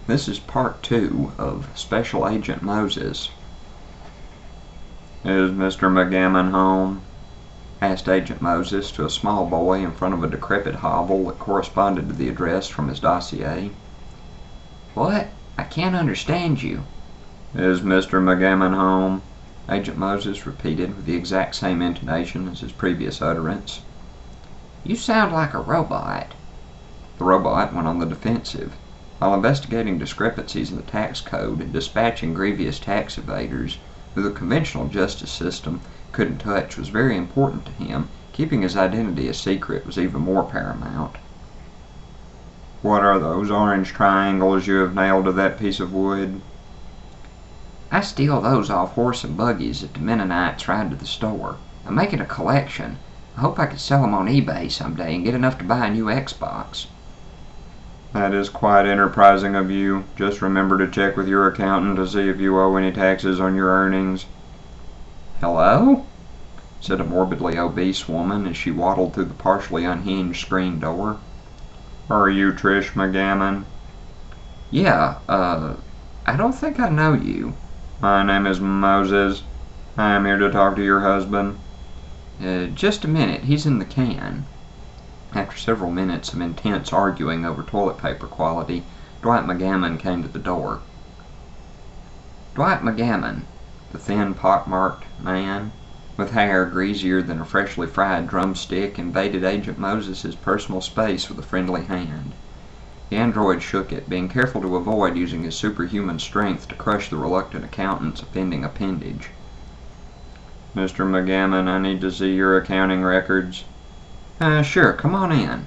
This is part 2 of Special Agent Moses. "Is Mr. McGammon home?" asked Agent Moses to a small boy in front of a decrepit hovel that corresponded to the address from his dossier. "What? I can't understand you." "Is Mr. McGammon home?" Agent Moses repeated with the exact same intonation as his previous utterance. "You sound like a robot." The robot went on the defensive. While investigating discrepancies in the tax code and dispatching grievous tax evaders who the conventional justice system couldn't touch was very important to him, keeping his identity a secret was even more paramount. "What are those orange triangles you have nailed to that piece of wood?" "I steal those off horse and buggies that the Mennonites ride to the store. I'm making a collection. I hope I can sell them on eBay someday and get enough to buy a new Xbox." "That is quite enterprising of you. Just remember to check with your accountant to see if you owe any taxes on your earnings." "Hello?" said a morbidly obese woman as she waddled through the partially unhinged screen door. "Are you Trish McGammon?" "Yeah, I don't think I know you." "My name is Moses. I am here to talk to your husband." Just a minute, he's in the can." After several minutes of intense arguing over toilet paper quality, Dwight McGammon came to the door. "Dwight McGammon." The thin, pockmarked man, with hair greasier than a freshly fried drumstick, invaded Agent Moses' personal space with a friendly hand. The android shook it, being careful to avoid using his superhuman strength to crush the reluctant accountant's offending appendage. "Mr. McGammon, I need to see your accounting records." Sure, come on in."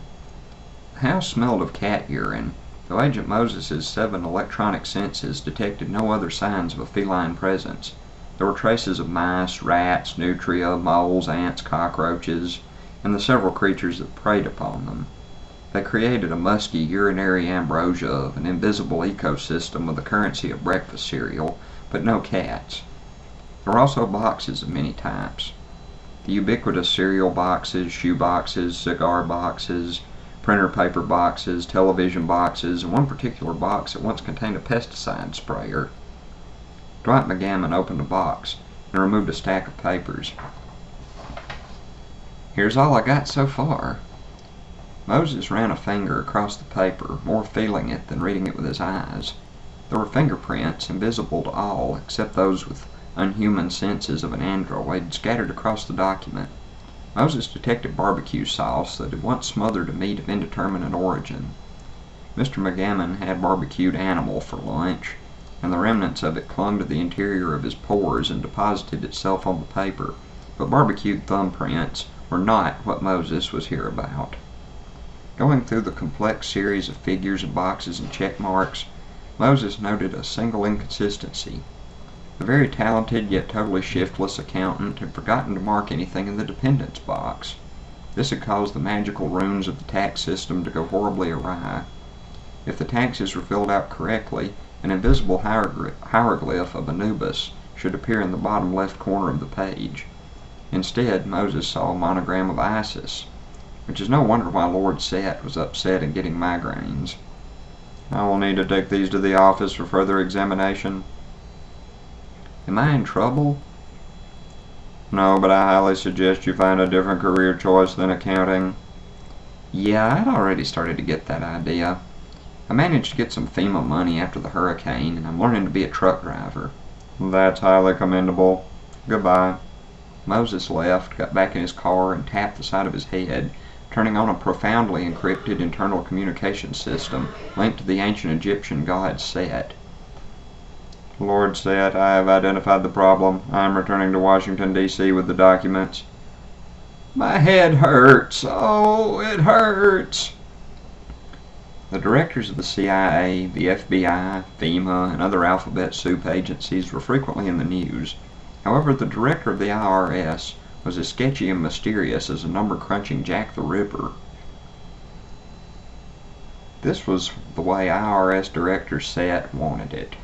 The house smelled of cat urine, though Agent Moses' 7 electronic senses detected no other signs of a feline presence. There were traces of mice, rats, nutria, moles, ants, cockroaches, and the several creatures that preyed upon them. They created a musky urinary ambrosia of an invisible ecosystem with the currency of breakfast cereal, but no cats. There were also boxes of many types. The ubiquitous cereal boxes, shoe boxes, cigar boxes, printer paper boxes, television boxes, and one particular box that once contained a pesticide sprayer. Dwight McGammon opened a box and removed a stack of papers. "Here's all I got so far." Moses ran a finger across the paper, more feeling it than reading it with his eyes. There were fingerprints, invisible to all except those with unhuman senses of an android, scattered across the document. Moses detected barbecue sauce that had once smothered a meat of indeterminate origin. Mr. McGammon had barbecued animal for lunch, and the remnants of it clung to the interior of his pores and deposited itself on the paper, but barbecued thumbprints were not what Moses was here about. Going through the complex series of figures and boxes and check marks, Moses noted a single inconsistency. The very talented yet totally shiftless accountant had forgotten to mark anything in the dependents box. This had caused the magical runes of the tax system to go horribly awry. If the taxes were filled out correctly, an invisible hieroglyph of Anubis should appear in the bottom left corner of the page. Instead, Moses saw a monogram of Isis, which is no wonder why Lord Set was upset and getting migraines. "I will need to take these to the office for further examination." "Am I in trouble?" "No, but I highly suggest you find a different career choice than accounting." Yeah, I'd already started to get that idea. I managed to get some FEMA money after the hurricane, and I'm learning to be a truck driver." "That's highly commendable. Goodbye." Moses left, got back in his car, and tapped the side of his head, turning on a profoundly encrypted internal communication system linked to the ancient Egyptian god Set. "Lord Set, I have identified the problem. I am returning to Washington, D.C. with the documents." "My head hurts. Oh, it hurts." The directors of the CIA, the FBI, FEMA, and other alphabet soup agencies were frequently in the news. However, the director of the IRS was as sketchy and mysterious as a number-crunching Jack the Ripper. This was the way IRS Director Set wanted it.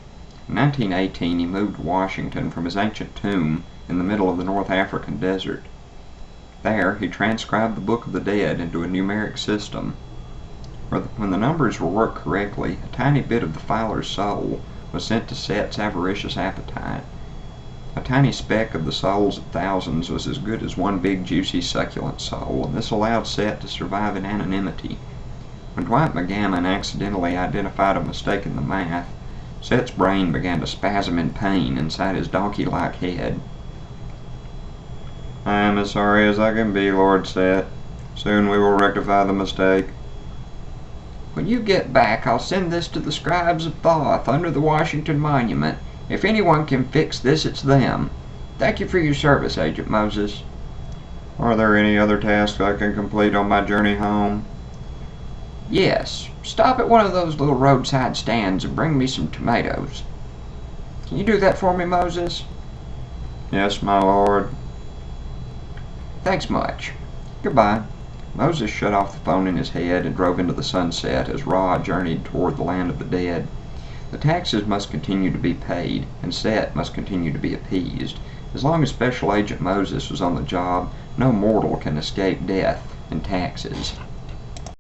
In 1918, he moved to Washington from his ancient tomb in the middle of the North African desert. There, he transcribed the Book of the Dead into a numeric system. When the numbers were worked correctly, a tiny bit of the filer's soul was sent to Set's avaricious appetite. A tiny speck of the souls of thousands was as good as one big, juicy, succulent soul, and this allowed Set to survive in anonymity. When Dwight McGammon accidentally identified a mistake in the math, Set's brain began to spasm in pain inside his donkey-like head. "I am as sorry as I can be, Lord Set. Soon we will rectify the mistake." When you get back, I'll send this to the scribes of Thoth under the Washington Monument. If anyone can fix this, it's them. Thank you for your service, Agent Moses. Are there any other tasks I can complete on my journey home? Yes. Stop at one of those little roadside stands and bring me some tomatoes. Can you do that for me, Moses? Yes, my lord. Thanks much. Goodbye. Moses shut off the phone in his head and drove into the sunset as Ra journeyed toward the land of the dead. The taxes must continue to be paid, and Set must continue to be appeased. As long as Special Agent Moses was on the job, no mortal can escape death and taxes.